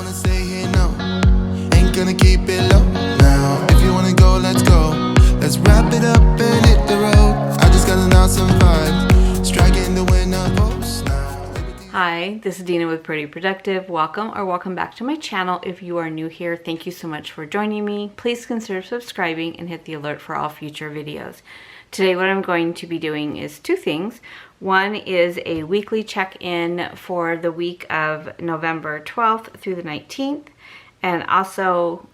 wanna stay here, no. Ain't gonna keep it low now. If you wanna go, let's go. Let's wrap it up and hit the road. I just got an awesome vibe, striking the winner post now. Hi, this is Dina with Pretty Productive. Welcome back to my channel. If you are new here, thank you so much for joining me. Please consider subscribing and hit the alert for all future videos. Today what I'm going to be doing is two things. One is a weekly check-in for the week of November 12th through the 19th, and also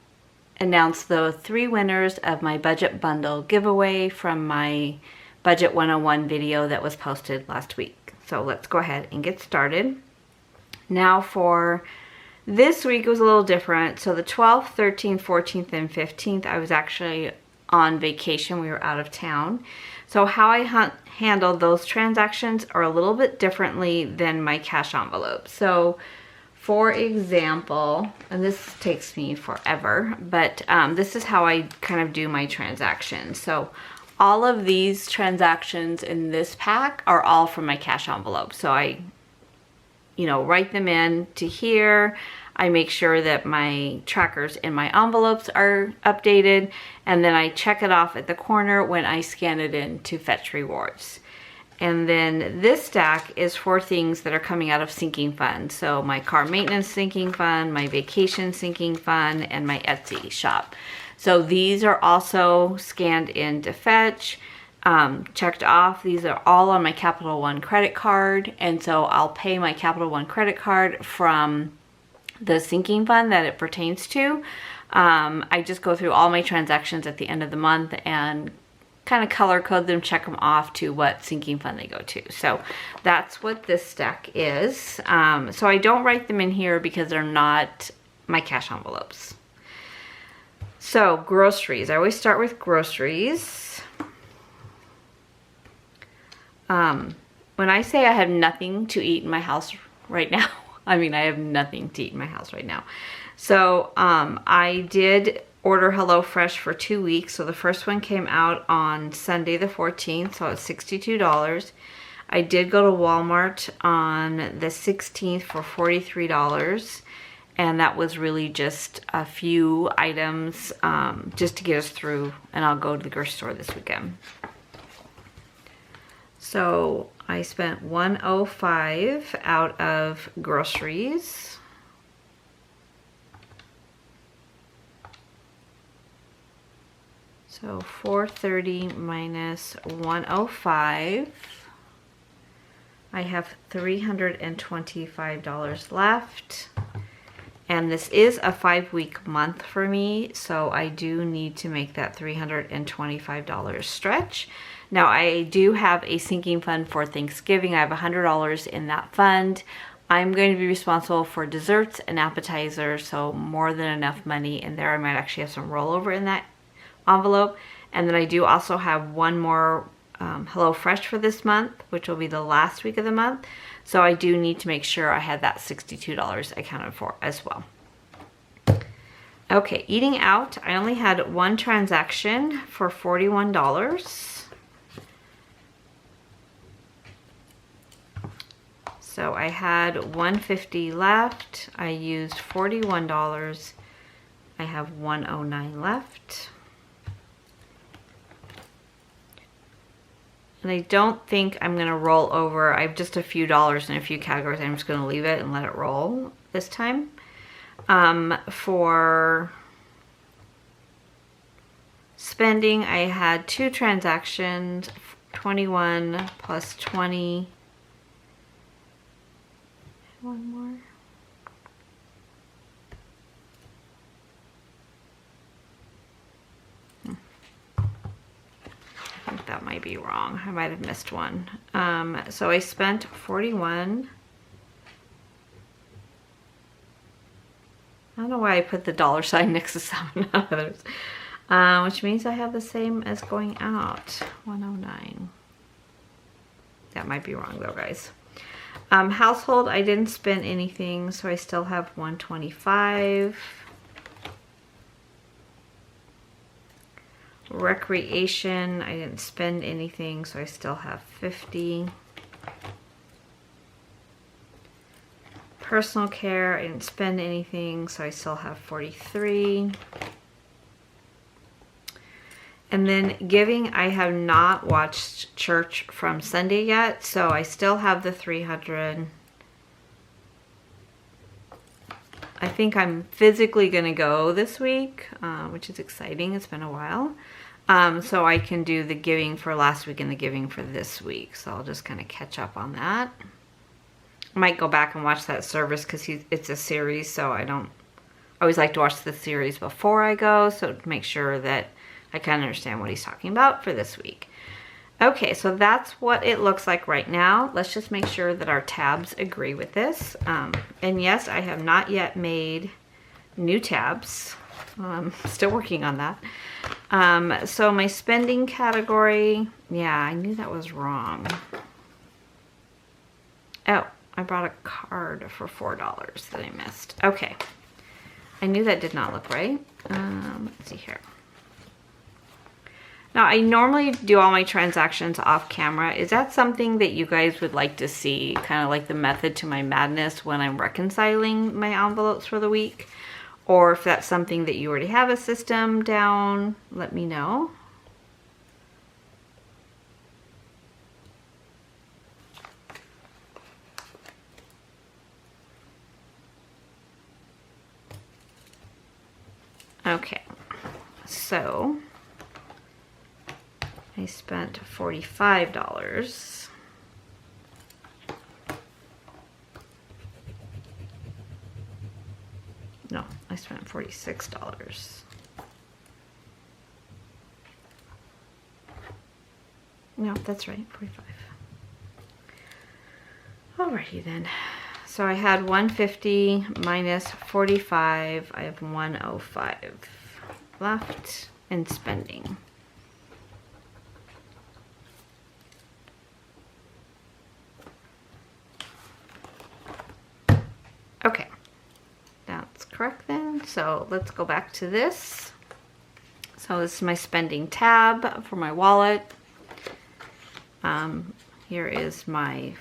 announce the 3 winners of my budget bundle giveaway from my Budget 101 video that was posted last week. So let's go ahead and get started. Now for this week, it was a little different. So the 12th, 13th, 14th, and 15th, I was actually on vacation. We were out of town. So how I handled those transactions are a little bit differently than my cash envelope. So for example, and this takes me forever, but this is how I kind of do my transactions. So all of these transactions in this pack are all from my cash envelope. So I, write them in to here. I make sure that my trackers in my envelopes are updated, and then I check it off at the corner when I scan it in to fetch rewards. And then this stack is for things that are coming out of sinking fund. So my car maintenance sinking fund, my vacation sinking fund, and my Etsy shop. So these are also scanned in to fetch, checked off. These are all on my Capital One credit card. And so I'll pay my Capital One credit card from the sinking fund that it pertains to. I just go through all my transactions at the end of the month and kind of color code them, check them off to what sinking fund they go to. So that's what this stack is. So I don't write them in here because they're not my cash envelopes. So groceries, I always start with groceries. When I say I have nothing to eat in my house right now, I mean I have nothing to eat in my house right now. So I did order HelloFresh for 2 weeks. So the first one came out on Sunday the 14th, so it's $62. I did go to Walmart on the 16th for $43. And that was really just a few items just to get us through, and I'll go to the grocery store this weekend. So I spent $105 out of groceries. So $430 minus $105. I have $325 left. And this is a 5-week month for me, so I do need to make that $325 stretch. Now I do have a sinking fund for Thanksgiving. I have $100 in that fund. I'm going to be responsible for desserts and appetizers, so more than enough money in there. I might actually have some rollover in that envelope. And then I do also have one more HelloFresh for this month, which will be the last week of the month. So I do need to make sure I had that $62 accounted for as well. Okay, eating out, I only had one transaction for $41. So I had $150 left. I used $41. I have $109 left. And I don't think I'm going to roll over. I have just a few dollars in a few categories. I'm just going to leave it and let it roll this time. For spending, I had 2 transactions, 21 plus 20. One more. I think that might be wrong. I might have missed one. So I spent 41. I don't know why I put the dollar sign next to some others. Which means I have the same as going out, 109. That might be wrong though, guys. Household, I didn't spend anything, so I still have 125. Recreation, I didn't spend anything, so I still have 50. personal care, I didn't spend anything, so I still have 43. And then giving, I have not watched church from Sunday yet, so I still have the 300. I think I'm physically going to go this week, which is exciting. It's been a while. So I can do the giving for last week and the giving for this week. So I'll just kind of catch up on that. I might go back and watch that service because it's a series, so I always like to watch the series before I go, so to make sure that I kind of understand what he's talking about for this week. Okay, so that's what it looks like right now. Let's just make sure that our tabs agree with this. And yes, I have not yet made new tabs. Still working on that. So my spending category, yeah, I knew that was wrong. Oh, I brought a card for $4 that I missed. Okay, I knew that did not look right. Let's see here. Now, I normally do all my transactions off camera. Is that something that you guys would like to see? Kind of like the method to my madness when I'm reconciling my envelopes for the week? Or if that's something that you already have a system down, let me know. Okay, so I spent $45. No, I spent $46. No, that's right, 45. Alrighty then. So I had 150 minus 45. I have 105 left in spending. Okay, that's correct then. So let's go back to this. So this is my spending tab for my wallet. Here is my,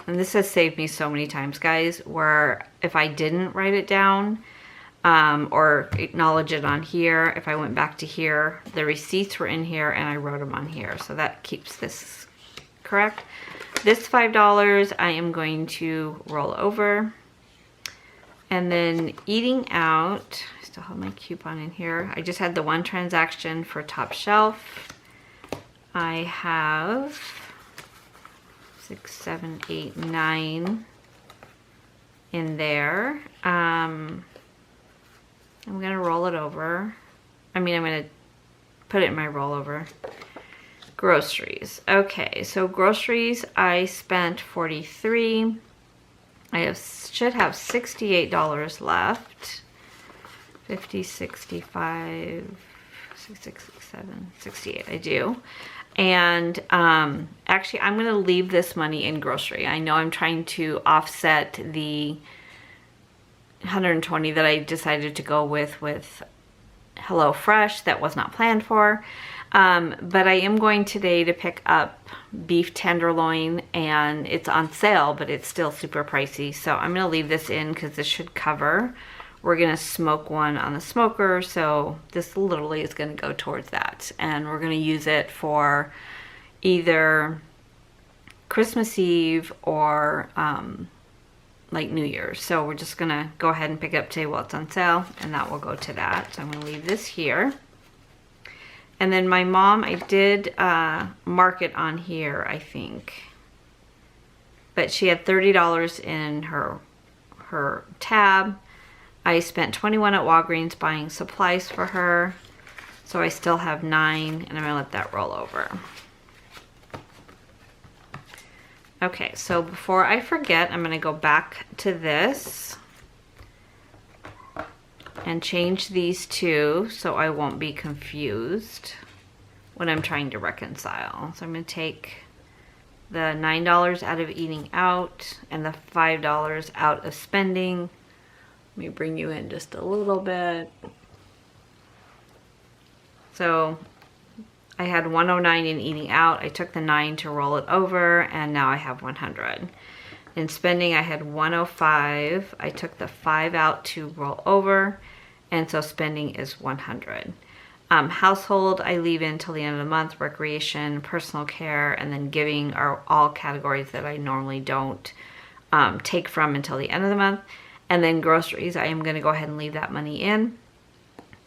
and this has saved me so many times, guys, where if I didn't write it down or acknowledge it on here, if I went back to here, the receipts were in here and I wrote them on here. So that keeps this correct. This $5 I am going to roll over. And then eating out, I still have my coupon in here. I just had the one transaction for Top Shelf. I have 6, 7, 8, 9 in there. I'm gonna roll it over. I'm gonna put it in my rollover. Groceries. Okay, so groceries, I spent 43. Should have $68 left. 50, 65, 66, 67, 68, I do. And actually, I'm going to leave this money in grocery. I know I'm trying to offset the 120 that I decided to go with HelloFresh that was not planned for. But I am going today to pick up beef tenderloin, and it's on sale, but it's still super pricey. So I'm going to leave this in because this should cover. We're going to smoke one on the smoker, so this literally is going to go towards that. And we're going to use it for either Christmas Eve or like New Year's. So we're just going to go ahead and pick it up today while it's on sale, and that will go to that. So I'm going to leave this here. And then my mom, I did mark it on here, I think. But she had $30 in her tab. I spent $21 at Walgreens buying supplies for her. So I still have 9, and I'm gonna let that roll over. Okay, so before I forget, I'm gonna go back to this and change these two so I won't be confused when I'm trying to reconcile. So I'm gonna take the $9 out of eating out and the $5 out of spending. Let me bring you in just a little bit. So I had 109 in eating out. I took the 9 to roll it over, and now I have 100. In spending, I had 105. I took the 5 out to roll over, and so spending is 100. Household, I leave in till the end of the month. Recreation, personal care, and then giving are all categories that I normally don't take from until the end of the month. And then groceries, I am going to go ahead and leave that money in.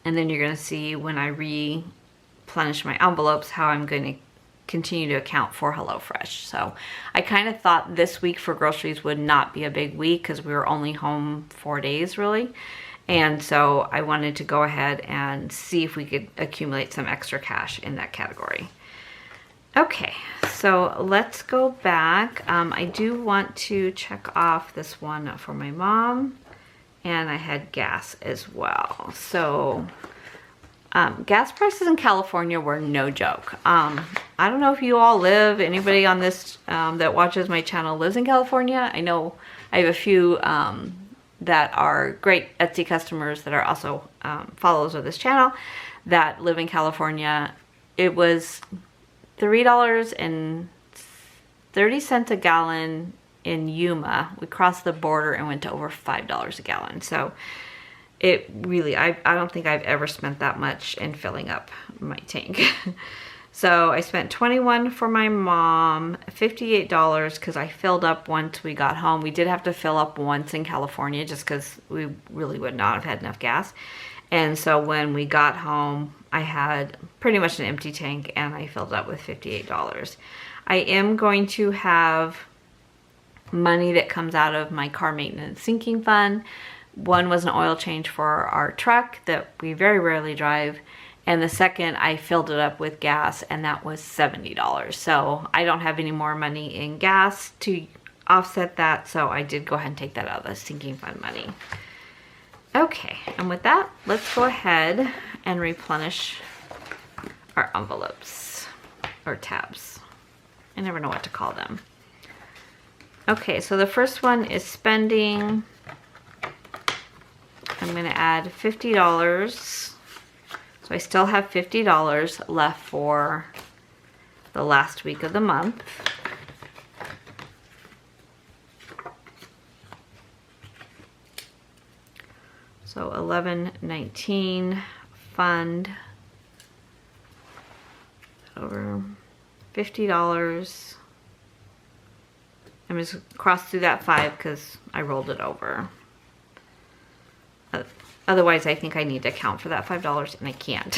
And then you're going to see when I replenish my envelopes how I'm going to continue to account for HelloFresh. So I kind of thought this week for groceries would not be a big week because we were only home 4 days really. And so I wanted to go ahead and see if we could accumulate some extra cash in that category. Okay, so let's go back. I do want to check off this one for my mom, and I had gas as well. So gas prices in California were no joke. I don't know if you all live, anybody on this that watches my channel lives in California. I know I have a few that are great Etsy customers that are also followers of this channel that live in California. It was $3.30 a gallon in Yuma. We crossed the border and went to over $5 a gallon. So it really, I don't think I've ever spent that much in filling up my tank. So I spent $21 for my mom, $58 because I filled up once we got home. We did have to fill up once in California just because we really would not have had enough gas. And so when we got home, I had pretty much an empty tank and I filled up with $58. I am going to have money that comes out of my car maintenance sinking fund. One was an oil change for our truck that we very rarely drive. And the second, I filled it up with gas and that was $70. So I don't have any more money in gas to offset that. So I did go ahead and take that out of the sinking fund money. Okay, and with that, let's go ahead and replenish our envelopes or tabs. I never know what to call them. Okay, so the first one is spending. I'm going to add $50. So I still have $50 left for the last week of the month. So $11.19 fund over $50. I'm just cross through that 5 because I rolled it over. Otherwise, I think I need to account for that $5 and I can't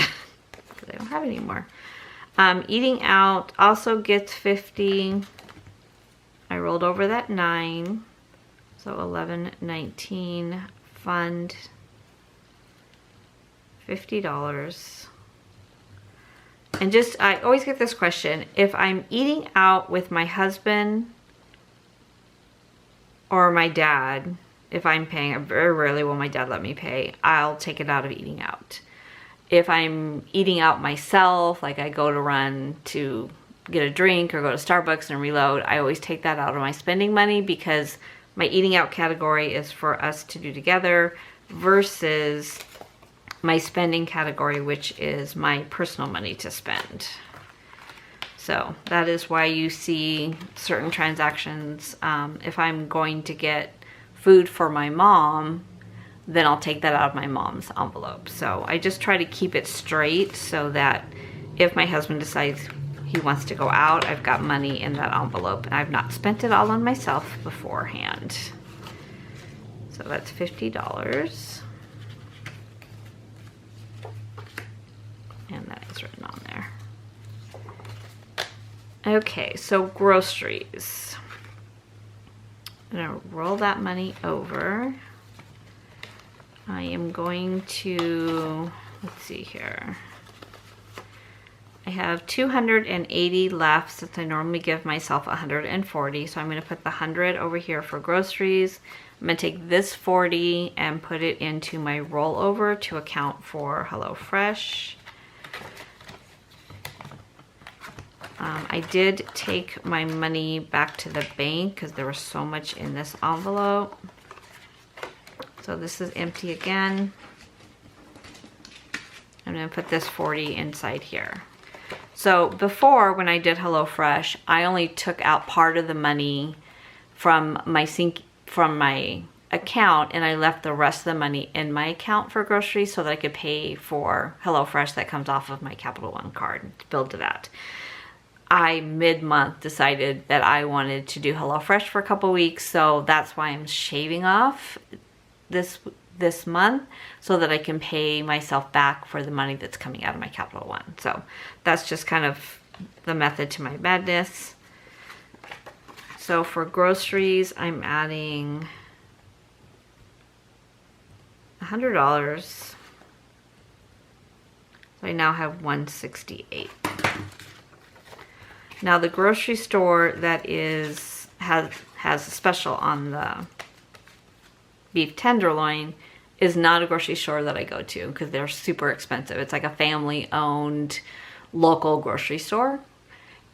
because I don't have any more. Eating out also gets 50. I rolled over that 9. So $11.19 fund. $50. And just, I always get this question. If I'm eating out with my husband or my dad, if I'm paying, very rarely will my dad let me pay, I'll take it out of eating out. If I'm eating out myself, like I go to run to get a drink or go to Starbucks and reload, I always take that out of my spending money because my eating out category is for us to do together versus my spending category, which is my personal money to spend. So that is why you see certain transactions. If I'm going to get food for my mom, then I'll take that out of my mom's envelope. So I just try to keep it straight so that if my husband decides he wants to go out, I've got money in that envelope and I've not spent it all on myself beforehand. So that's $50. And that is written on there. Okay, so groceries. I'm gonna roll that money over. I am going to, let's see here. I have 280 left since I normally give myself 140. So I'm gonna put the 100 over here for groceries. I'm gonna take this 40 and put it into my rollover to account for HelloFresh. I did take my money back to the bank because there was so much in this envelope. So this is empty again. I'm going to put this 40 inside here. So before, when I did HelloFresh, I only took out part of the money from my account, and I left the rest of the money in my account for groceries so that I could pay for HelloFresh that comes off of my Capital One card, billed to that. I mid-month decided that I wanted to do HelloFresh for a couple weeks, so that's why I'm shaving off this month so that I can pay myself back for the money that's coming out of my Capital One. So that's just kind of the method to my madness. So for groceries, I'm adding $100. So I now have $168. Now the grocery store that has a special on the beef tenderloin is not a grocery store that I go to because they're super expensive. It's like a family-owned local grocery store.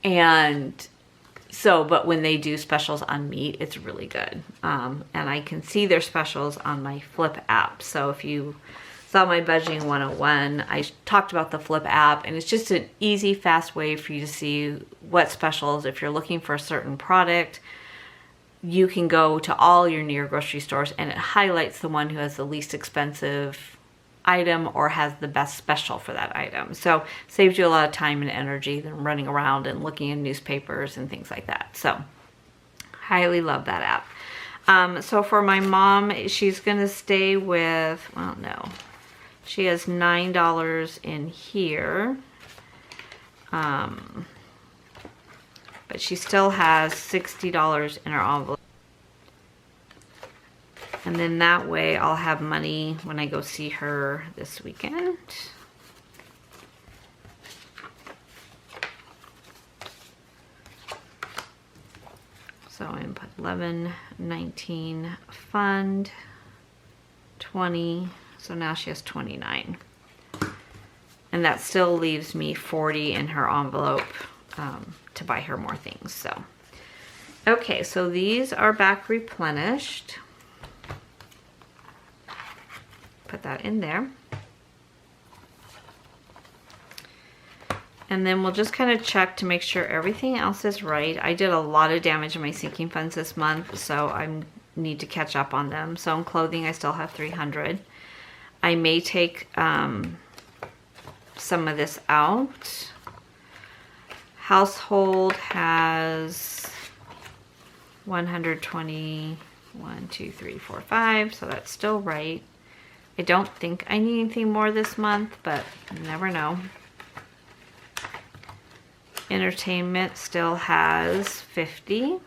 And so, but when they do specials on meat, it's really good. And I can see their specials on my Flipp app. So if you saw my Budgeting 101, I talked about the Flipp app, and it's just an easy, fast way for you to see what specials. If you're looking for a certain product, you can go to all your near grocery stores and it highlights the one who has the least expensive item or has the best special for that item. So saves you a lot of time and energy than running around and looking in newspapers and things like that. So highly love that app. So for my mom, she's gonna stay with, well, no, she has $9 in here. But she still has $60 in her envelope. And then that way I'll have money when I go see her this weekend. So I'm gonna put 11, 19, fund, 20. So now she has 29. And that still leaves me 40 in her envelope to buy her more things. So, okay, so these are back replenished. Put that in there. And then we'll just kind of check to make sure everything else is right. I did a lot of damage in my sinking funds this month, so I need to catch up on them. So in clothing, I still have $300. I may take some of this out. Household has 120, 1, 2, 3, 4, 5, so that's still right. I don't think I need anything more this month, but you never know. Entertainment still has 50.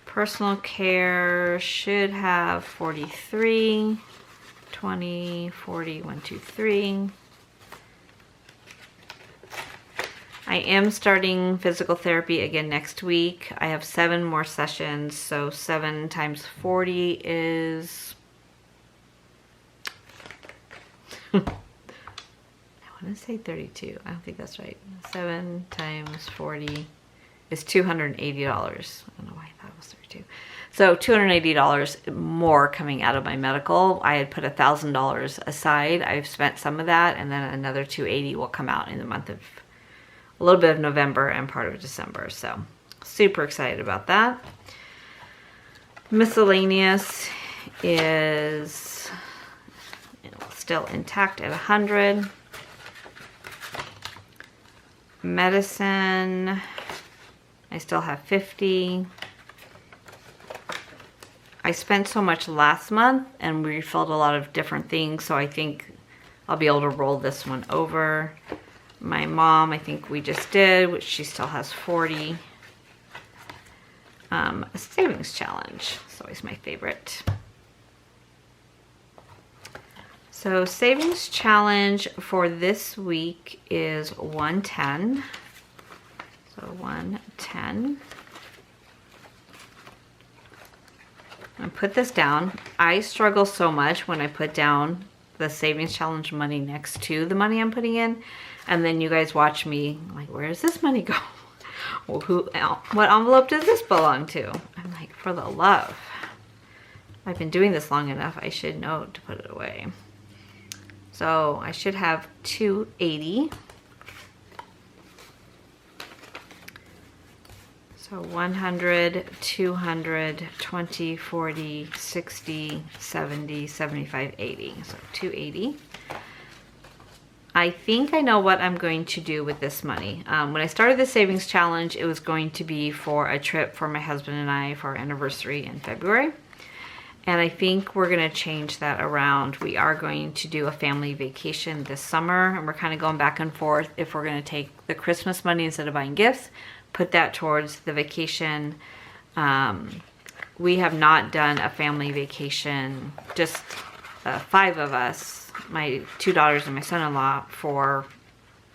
Personal care should have 43, 20, 40, 1, 2, 3. I am starting physical therapy again next week. I have 7 more sessions, so 7 times 40 is... I want to say 32. I don't think that's right. 7 times 40 is $280. I don't know why I thought it was 32. So $280 more coming out of my medical. I had put $1,000 aside. I've spent some of that, and then another $280 will come out in the month of a little bit of November and part of December. So super excited about that. Miscellaneous is still intact at 100. Medicine, I still have 50. I spent so much last month and we refilled a lot of different things, so I think I'll be able to roll this one over. My mom, I think we just did, which she still has 40. A savings challenge, it's always my favorite. So savings challenge for this week is 110. So 110. I put this down. I struggle so much when I put down the savings challenge money next to the money I'm putting in. And then you guys watch me, like, where does this money go? Well, what envelope does this belong to? I'm like, for the love. I've been doing this long enough, I should know to put it away. So I should have 280. So 100, 200, 20, 40, 60, 70, 75, 80. So 280. I think I know what I'm going to do with this money. When I started the savings challenge, it was going to be for a trip for my husband and I for our anniversary in February. And I think we're gonna change that around. We are going to do a family vacation this summer, and we're kind of going back and forth if we're gonna take the Christmas money instead of buying gifts, put that towards the vacation. We have not done a family vacation, just 5 of us, my 2 daughters and my son-in-law, for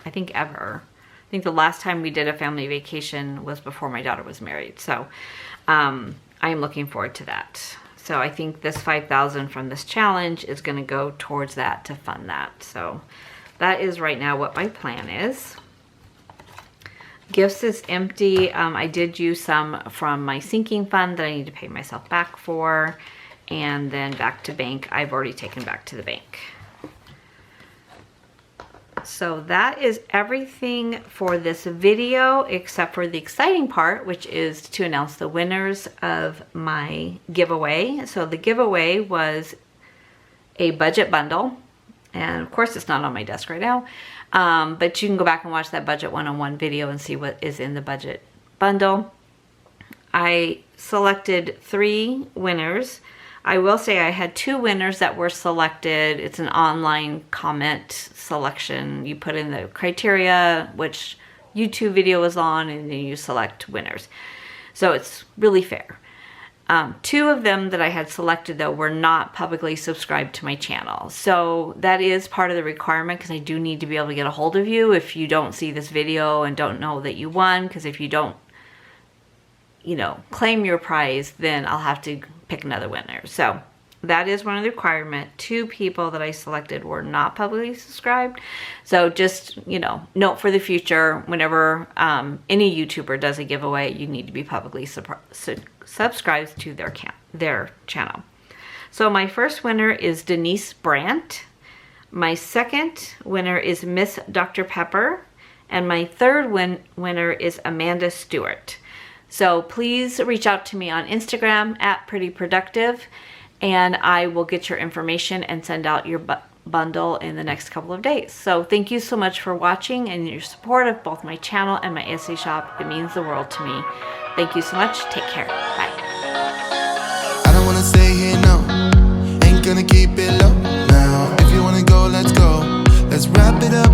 I think ever. I think the last time we did a family vacation was before my daughter was married. So I am looking forward to that. So I think this $5,000 from this challenge is going to go towards that to fund that. So that is right now what my plan is. Gifts is empty. I did use some from my sinking fund that I need to pay myself back for. And then back to bank, I've already taken back to the bank. So that is everything for this video, except for the exciting part, which is to announce the winners of my giveaway. So the giveaway was a budget bundle. And of course, it's not on my desk right now. But you can go back and watch that budget one-on-one video and see what is in the budget bundle. I selected 3 winners. I will say I had 2 winners that were selected. It's an online comment selection. You put in the criteria, which YouTube video was on, and then you select winners. So it's really fair. 2 of them that I had selected, though, were not publicly subscribed to my channel. So that is part of the requirement, because I do need to be able to get a hold of you if you don't see this video and don't know that you won, because if you don't, you know, claim your prize, then I'll have to pick another winner. So that is one of the requirements. 2 people that I selected were not publicly subscribed. So just, you know, note for the future, whenever any YouTuber does a giveaway, you need to be publicly subscribed to their channel. So my first winner is Denise Brandt. My second winner is Miss Dr. Pepper. And my third winner is Amanda Stewart. So please reach out to me on Instagram @prettyproductive, and I will get your information and send out your bundle in the next couple of days. So thank you so much for watching and your support of both my channel and my Etsy shop. It means the world to me. Thank you so much. Take care. Bye. I don't wanna stay here, no. Ain't gonna keep it low now. If you wanna go, let's go. Let's wrap it up.